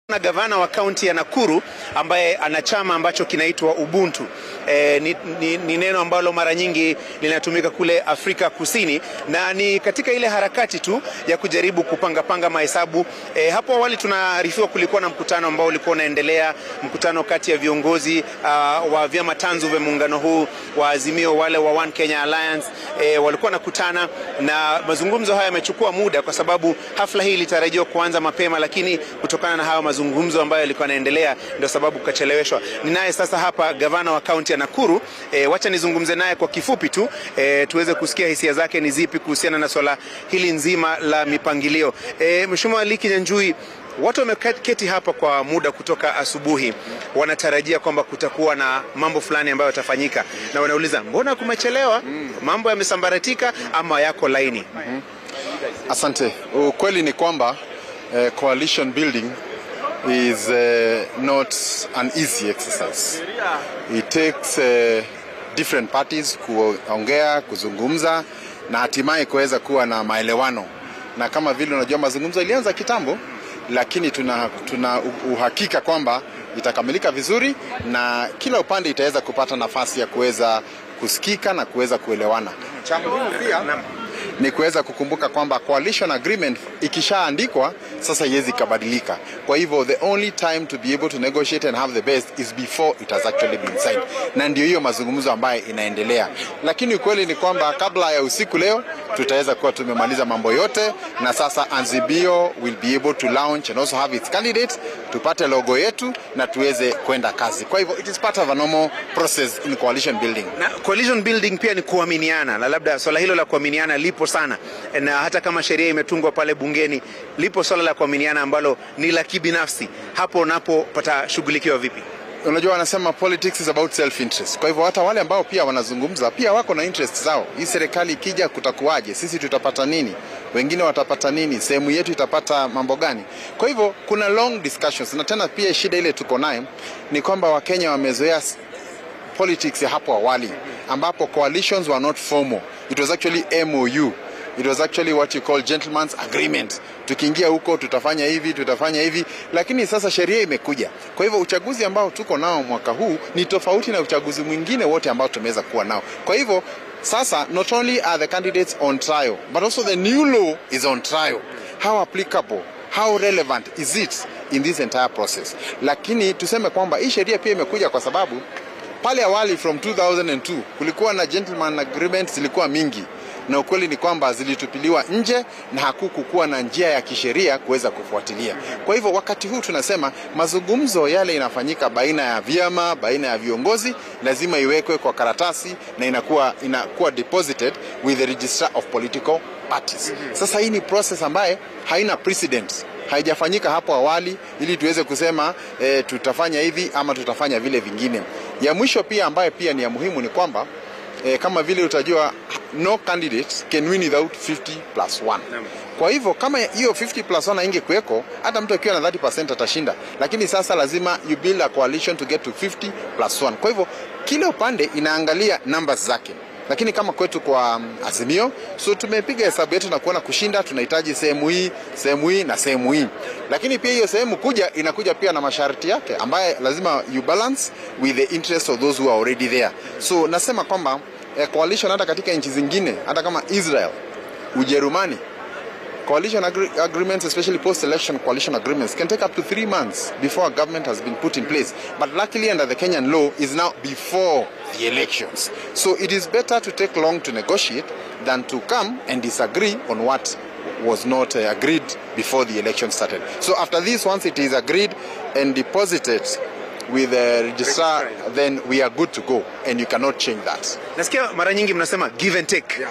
Na gavana wa kaunti ya Nakuru ambaye ana chama ambacho kinaitwa Ubuntu. Ni neno ambalo mara nyingi linatumika kule Afrika Kusini, na ni katika ile harakati tu ya kujaribu kupanga mahesabu. Hapo awali tunaarifiwa kulikuwa na mkutano ambao ulikuwa unaendelea, mkutano kati ya viongozi wa vyama tanzu vya muungano huu wa Azimio, wale wa One Kenya Alliance, walikuwa nakutana, na mazungumzo haya yamechukua muda kwa sababu hafla hii ilitarajiwa kuanza mapema, lakini kutokana na hayo mazungumzo ambayo yalikuwa yanaendelea ndio sababu kacheleweshwa. Ninaye sasa hapa gavana wa kaunti ya Nakuru. Wacha nizungumze naye kwa kifupi tu, tuweze kusikia hisia zake ni zipi kuhusiana na swala hili nzima la mipangilio. Mheshimiwa Kinyanjui, watu wameketi hapa kwa muda kutoka asubuhi, wanatarajia kwamba kutakuwa na mambo fulani ambayo yatafanyika, na wanauliza mbona kumechelewa? Mambo yamesambaratika ama yako laini? Asante. Ukweli ni kwamba coalition building is not an easy exercise. It takes different parties kuongea, kuzungumza na hatimaye kuweza kuwa na maelewano. Na kama vile unajua mazungumzo ilianza kitambo, lakini tuna uhakika kwamba itakamilika vizuri na kila upande itaweza kupata nafasi ya kuweza kusikika na kuweza kuelewana. Cha muhimu pia ni kuweza kukumbuka kwamba coalition agreement ikishaandikwa sasa haiwezi kubadilika. Kwa hivyo the only time to be able to negotiate and have the best is before it has actually been signed. Na ndio hiyo mazungumzo ambayo inaendelea. Lakini ukweli ni kwamba kabla ya usiku leo tutaweza kuwa tumemaliza mambo yote, na sasa Azimio will be able to launch and also have its candidates, tupate logo yetu na tuweze kwenda kazi. Kwa hivyo it is part of a normal process in coalition building. Na coalition building pia ni kuaminiana, na labda swala hilo la kuaminiana lipo sana, na hata kama sheria imetungwa pale bungeni, lipo swala la kuaminiana ambalo ni la kibinafsi. Hapo napo patashughulikiwa vipi? Unajua wanasema politics is about self interest. Kwa hivyo hata wale ambao pia wanazungumza pia wako na interest zao. Hii serikali ikija kutakuwaje? Sisi tutapata nini? Wengine watapata nini? Sehemu yetu itapata mambo gani? Kwa hivyo kuna long discussions, na tena pia shida ile tuko nayo ni kwamba Wakenya wamezoea politics ya hapo awali ambapo coalitions were not formal. It was actually MOU. It was actually what you call gentleman's agreement. Tukiingia huko tutafanya hivi, lakini sasa sheria imekuja. Kwa hivyo uchaguzi ambao tuko nao mwaka huu ni tofauti na uchaguzi mwingine wote ambao tumeweza kuwa nao. Kwa hivyo sasa not only are the candidates on trial, but also the new law is on trial. How applicable, how relevant is it in this entire process? Lakini tuseme kwamba hii sheria pia imekuja kwa sababu pale awali from 2002 kulikuwa na gentleman agreements zilikuwa mingi, na ukweli ni kwamba zilitupiliwa nje na hakukuwa na njia ya kisheria kuweza kufuatilia. Kwa hivyo wakati huu tunasema mazungumzo yale inafanyika baina ya vyama, baina ya viongozi, lazima iwekwe kwa karatasi na inakuwa deposited with the Register of Political Parties. Sasa hii ni process ambaye haina precedent, haijafanyika hapo awali ili tuweze kusema tutafanya hivi ama tutafanya vile vingine. Ya mwisho pia ambaye pia ni ya muhimu ni kwamba kama vile utajua no candidate can win without 50+1. Kwa hivyo kama hiyo 50+1 ingekuweko, hata mtu akiwa na 30% atashinda. Lakini sasa lazima you build a coalition to get to 50+1. Kwa hivyo kila upande inaangalia numbers zake. Lakini kama kwetu kwa Azimio, so tumepiga hesabu yetu na kuona kushinda tunahitaji sehemu hii na sehemu hii. Lakini pia hiyo sehemu inakuja pia na masharti yake ambaye lazima you balance with the interests of those who are already there. So nasema kwamba coalition hata katika nchi zingine, hata kama Israel, Ujerumani, coalition agreements, especially post-election coalition agreements, can take up to 3 months before a government has been put in place. But luckily under the Kenyan law is now before the elections. So it is better to take long to negotiate than to come and disagree on what was not agreed before the election started. So after this, once it is agreed and deposited with the registrar, then we are good to go and you cannot change that. Nasikia mara nyingi mnasema give and take.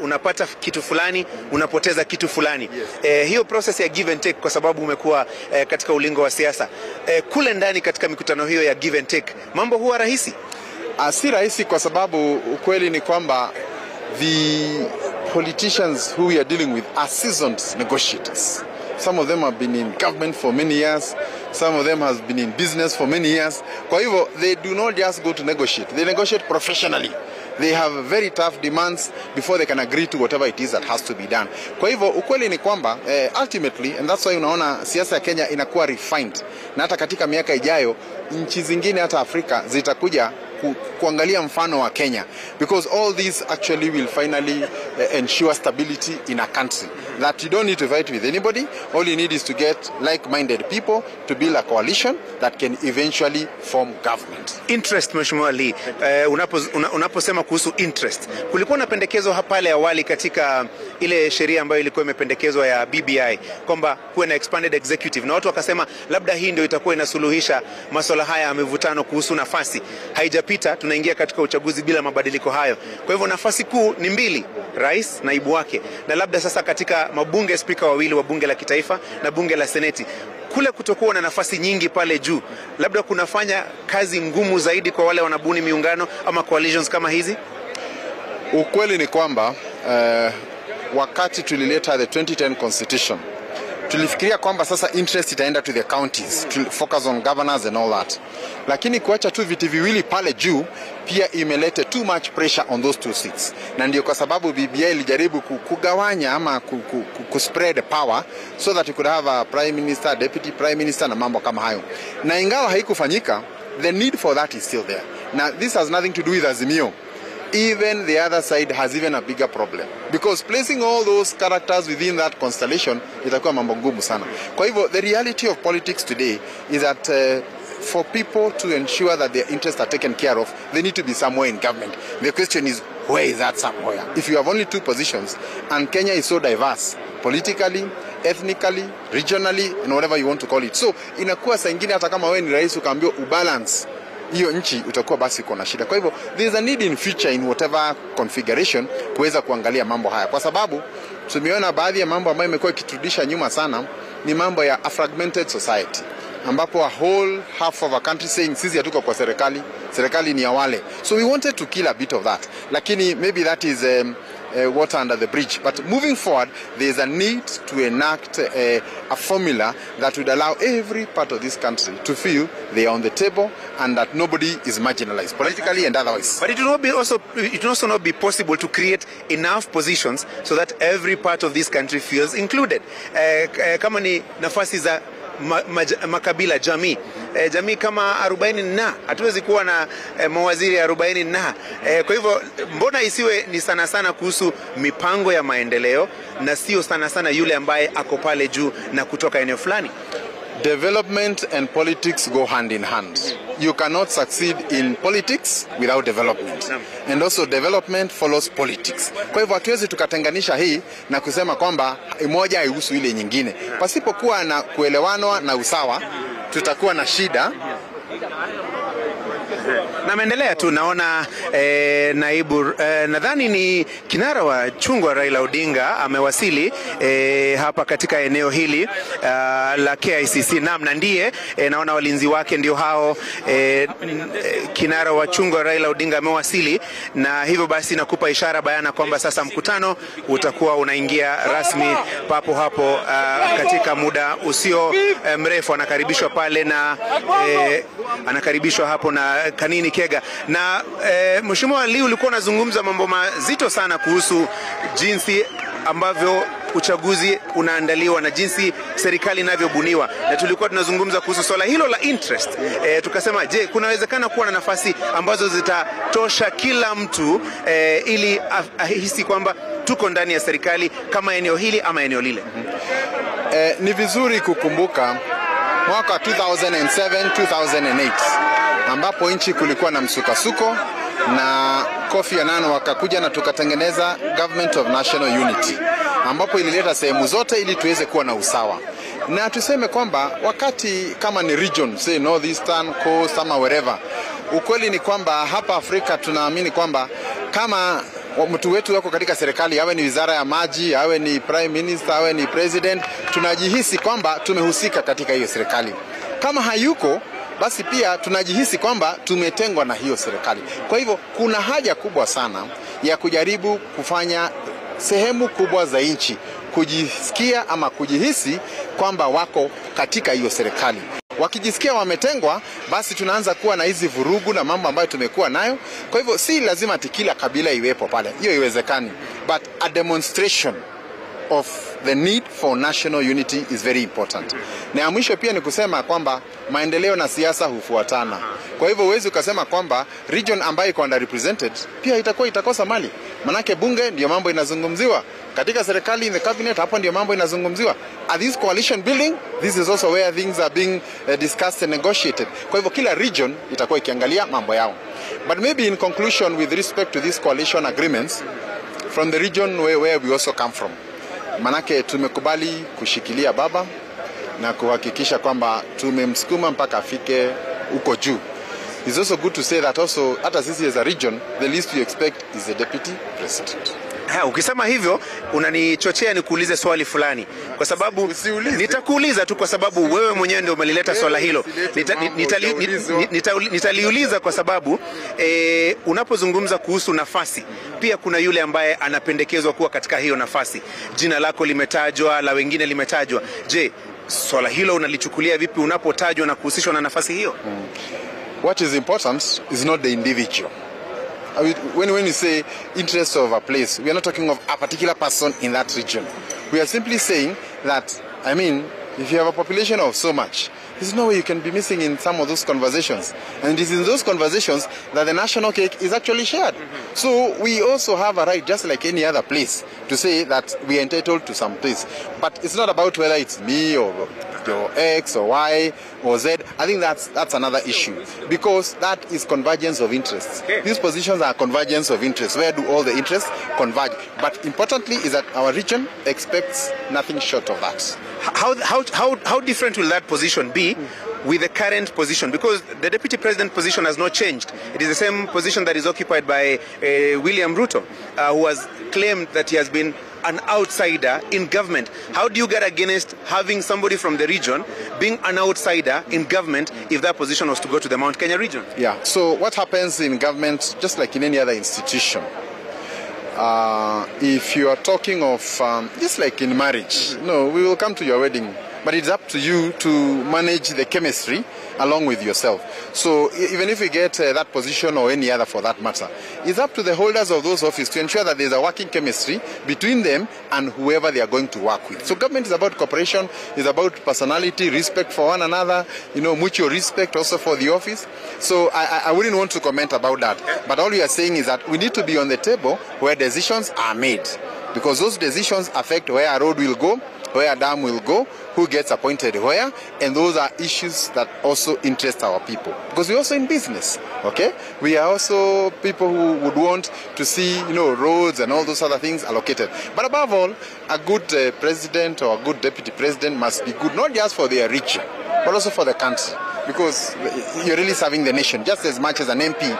Unapata kitu fulani, unapoteza kitu fulani. Hiyo process ya give and take, kwa sababu umekuwa katika ulingo wa siasa, kule ndani katika mikutano hiyo ya give and take, mambo huwa rahisi? Si rahisi, kwa sababu ukweli ni kwamba the politicians who we are dealing with are seasoned negotiators. Some of them have been in government for many years. Some of them have been in business for many years. Kwa hivyo, they do not just go to negotiate. They negotiate professionally. They have very tough demands before they can agree to whatever it is that has to be done. Kwa hivyo ukweli ni kwamba ultimately, and that's why unaona siasa ya Kenya inakuwa refined, na hata katika miaka ijayo nchi zingine hata Afrika zitakuja kuangalia mfano wa Kenya, because all these actually will finally ensure stability in a country, that you don't need to fight with anybody. All you need is to get like-minded people to build a coalition that can eventually form government. Interest, Mheshimiwa Lee, unaposema kuhusu interest, kulikuwa na pendekezo pale awali katika ile sheria ambayo ilikuwa imependekezwa ya BBI kwamba kuwe na expanded executive, na watu wakasema labda hii ndio itakuwa inasuluhisha masuala haya ya mivutano kuhusu nafasi. Haijapita, tunaingia katika uchaguzi bila mabadiliko hayo. Kwa hivyo nafasi kuu ni mbili, rais, naibu wake, na labda sasa katika mabunge spika wawili wa bunge la kitaifa na bunge la seneti. Kule kutokuwa na nafasi nyingi pale juu, labda kunafanya kazi ngumu zaidi kwa wale wanabuni miungano ama coalitions kama hizi. Ukweli ni kwamba wakati tulileta the 2010 constitution, tulifikiria kwamba sasa interest itaenda to the counties, to focus on governors and all that. Lakini kuacha tu viti viwili pale juu pia imelete too much pressure on those two seats. Na ndio kwa sababu BBI ilijaribu kugawanya ama kuspread power so that you could have a prime minister, deputy prime minister na mambo kama hayo. Na ingawa haikufanyika, the need for that is still there. Now this has nothing to do with Azimio. Even the other side has even a bigger problem, because placing all those characters within that constellation itakuwa mambo ngumu sana. Kwa hivyo the reality of politics today is that for people to ensure that their interests are taken care of, they need to be somewhere in government. The question is, where is that somewhere? If you have only two positions, and Kenya is so diverse, politically, ethnically, regionally, and whatever you want to call it. So inakuwa saa ingine hata kama wewe ni rais ukaambiwa ubalance hiyo nchi, utakuwa basi uko na shida. Kwa hivyo there is a need in future in whatever configuration kuweza kuangalia mambo haya, kwa sababu tumeona baadhi ya mambo ambayo imekuwa ikiturudisha nyuma sana ni mambo ya a fragmented society, ambapo a whole half of a country saying sisi hatuko kwa serikali, serikali ni ya wale. So we wanted to kill a bit of that, lakini maybe that is water under the bridge. But moving forward, there is a need to enact a formula that would allow every part of this country to feel they are on the table and that nobody is marginalized, politically and otherwise. But it will also not be possible to create enough positions so that every part of this country feels included. Kama ni nafasi za makabila, jamii kama 40 na hatuwezi kuwa na mawaziri 40 na kwa hivyo mbona isiwe ni sana sana kuhusu mipango ya maendeleo na sio sana sana yule ambaye ako pale juu na kutoka eneo fulani? Development and politics go hand in hand. You cannot succeed in politics without development. And also development follows politics. Kwa hivyo hatuwezi tukatenganisha hii na kusema kwamba moja haihusu ile nyingine. Pasipokuwa na kuelewanwa na usawa, tutakuwa na shida. Na maendelea tu naona naibu nadhani ni kinara wa chungwa Raila Odinga amewasili hapa katika eneo hili la KICC. Na ndiye naona walinzi wake ndio hao. Kinara wa chungwa Raila Odinga amewasili, na hivyo basi nakupa ishara bayana kwamba sasa mkutano utakuwa unaingia rasmi papo hapo katika muda usio mrefu. Anakaribishwa pale na anakaribishwa hapo na Kanini Kega. Na Mheshimiwa Lee, ulikuwa unazungumza mambo mazito sana kuhusu jinsi ambavyo uchaguzi unaandaliwa na jinsi serikali inavyobuniwa, na tulikuwa tunazungumza kuhusu swala hilo la interest. Tukasema je, kunawezekana kuwa na nafasi ambazo zitatosha kila mtu ili ahisi kwamba tuko ndani ya serikali kama eneo hili ama eneo lile? Ni vizuri kukumbuka mwaka 2007-2008 ambapo nchi kulikuwa na msukasuko, na Kofi Annan wakakuja na tukatengeneza Government of National Unity, ambapo ilileta sehemu zote ili tuweze kuwa na usawa. Na tuseme kwamba wakati kama ni region, say Northeastern Coast ama wherever, ukweli ni kwamba hapa Afrika tunaamini kwamba kama mtu wetu wako katika serikali, awe ni wizara ya maji, awe ni prime minister, awe ni president, tunajihisi kwamba tumehusika katika hiyo serikali. Kama hayuko, basi pia tunajihisi kwamba tumetengwa na hiyo serikali. Kwa hivyo kuna haja kubwa sana ya kujaribu kufanya sehemu kubwa za nchi kujisikia ama kujihisi kwamba wako katika hiyo serikali. Wakijisikia wametengwa, basi tunaanza kuwa na hizi vurugu na mambo ambayo tumekuwa nayo. Kwa hivyo si lazima ati kila kabila iwepo pale, hiyo iwezekani, but a demonstration of the need for national unity is very important. Na ya mwisho pia ni kusema kwamba maendeleo na siasa hufuatana. Kwa hivyo huwezi ukasema kwamba region ambayo iko underrepresented pia itakosa mali. Manake bunge ndio mambo inazungumziwa. Katika serikali in the cabinet hapo ndio mambo inazungumziwa. At this coalition building, this is also where things are being discussed and negotiated. Kwa hivyo kila region itakuwa ikiangalia mambo yao. But maybe in conclusion with respect to these coalition agreements from the region where we also come from. Manake tumekubali kushikilia baba na kuhakikisha kwamba tumemsukuma mpaka afike uko juu. It's also good to say that also hata sisi as a region, the least we expect is a deputy president. Ukisema hivyo unanichochea nikuulize swali fulani, kwa sababu nitakuuliza tu kwa sababu wewe mwenyewe ndio umelileta swala hilo. Nitaliuliza kwa sababu unapozungumza kuhusu nafasi, pia kuna yule ambaye anapendekezwa kuwa katika hiyo nafasi. Jina lako limetajwa, la wengine limetajwa. Je, swala hilo unalichukulia vipi unapotajwa na kuhusishwa na nafasi hiyo? What is important is not the individual. When we say interest of a place, we are not talking of a particular person in that region. We are simply saying that, I mean, if you have a population of so much, there's no way you can be missing in some of those conversations. And it is in those conversations that the national cake is actually shared. So we also have a right, just like any other place, to say that we are entitled to some place. But it's not about whether it's me or X or Y or Z. I think that's another issue, because that is convergence of interests. Okay. These positions are convergence of interests. Where do all the interests converge? But importantly is that our region expects nothing short of that. How different will that position be with the current position? Because the deputy president position has not changed. It is the same position that is occupied by William Ruto, who has claimed that he has been an outsider in government. How do you get against having somebody from the region being an outsider in government if that position was to go to the Mount Kenya region? Yeah, so what happens in government, just like in any other institution, if you are talking of, just like in marriage, no, we will come to your wedding, but it's up to you to manage the chemistry along with yourself. So even if we get that position or any other for that matter, it's up to the holders of those offices to ensure that there's a working chemistry between them and whoever they are going to work with. So government is about cooperation, is about personality, respect for one another, mutual respect also for the office. So I wouldn't want to comment about that. But all we are saying is that we need to be on the table where decisions are made, because those decisions affect where a road will go, where a dam will go, who gets appointed where, and those are issues that also interest our people. Because we're also in business, okay? We are also people who would want to see, roads and all those other things allocated. But above all, a good president or a good deputy president must be good, not just for their region, but also for the country. Because you're really serving the nation, just as much as an MP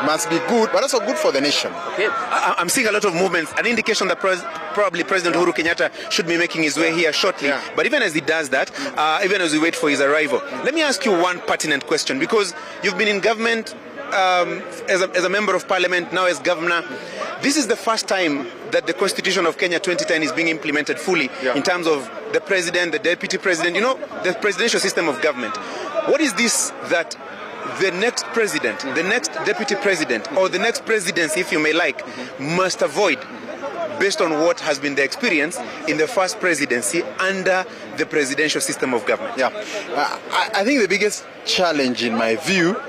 must be good, but also good for the nation. Okay. I'm seeing a lot of movements, an indication that probably President Uhuru Kenyatta should be making his way here shortly. Yeah. But even as he does that, even as we wait for his arrival, let me ask you one pertinent question, because you've been in government as a member of parliament, now as governor. This is the first time that the Constitution of Kenya 2010 is being implemented fully, in terms of the president, the deputy president, the presidential system of government. What is this that the next president, the next deputy president, or the next presidency, if you may like, must avoid, based on what has been the experience in the first presidency under the presidential system of government? Yeah, I think the biggest challenge in my view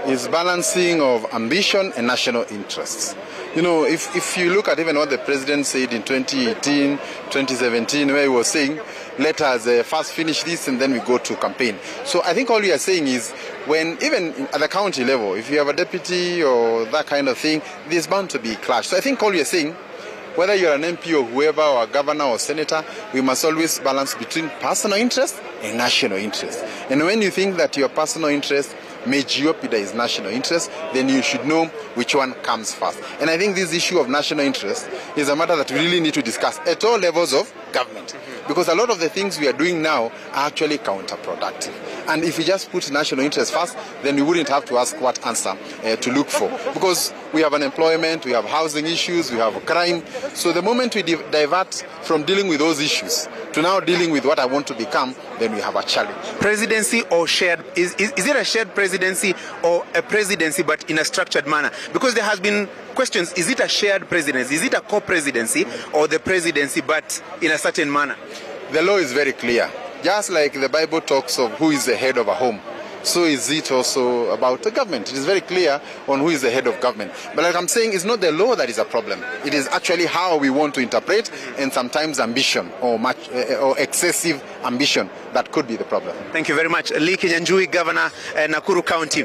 is balancing of ambition and national interests. If you look at even what the president said in 2018, 2017, where he was saying, let us first finish this and then we go to campaign. So I think all we are saying is, when even at the county level, if you have a deputy or that kind of thing, there's bound to be clash. So I think all we are saying, whether you're an MP or whoever, or a governor or senator, we must always balance between personal interest and national interest. And when you think that your personal interest may jeopardize national interest, then you should know which one comes first. And I think this issue of national interest is a matter that we really need to discuss at all levels of government. Because a lot of the things we are doing now are actually counterproductive. And if we just put national interest first, then we wouldn't have to ask what answer to look for. Because we have unemployment, we have housing issues, we have crime. So the moment we divert from dealing with those issues, to now dealing with what I want to become, then we have a challenge. Presidency or shared, is it a shared presidency or a presidency but in a structured manner? Because there has been questions, is it a shared presidency, is it a co-presidency or the presidency but in a certain manner? The law is very clear. Just like the Bible talks of who is the head of a home, so is it also about the government. It is very clear on who is the head of government. But like I'm saying, it's not the law that is a problem. It is actually how we want to interpret, and sometimes ambition or excessive ambition that could be the problem. Thank you very much. Kinyanjui, Governor, Nakuru County.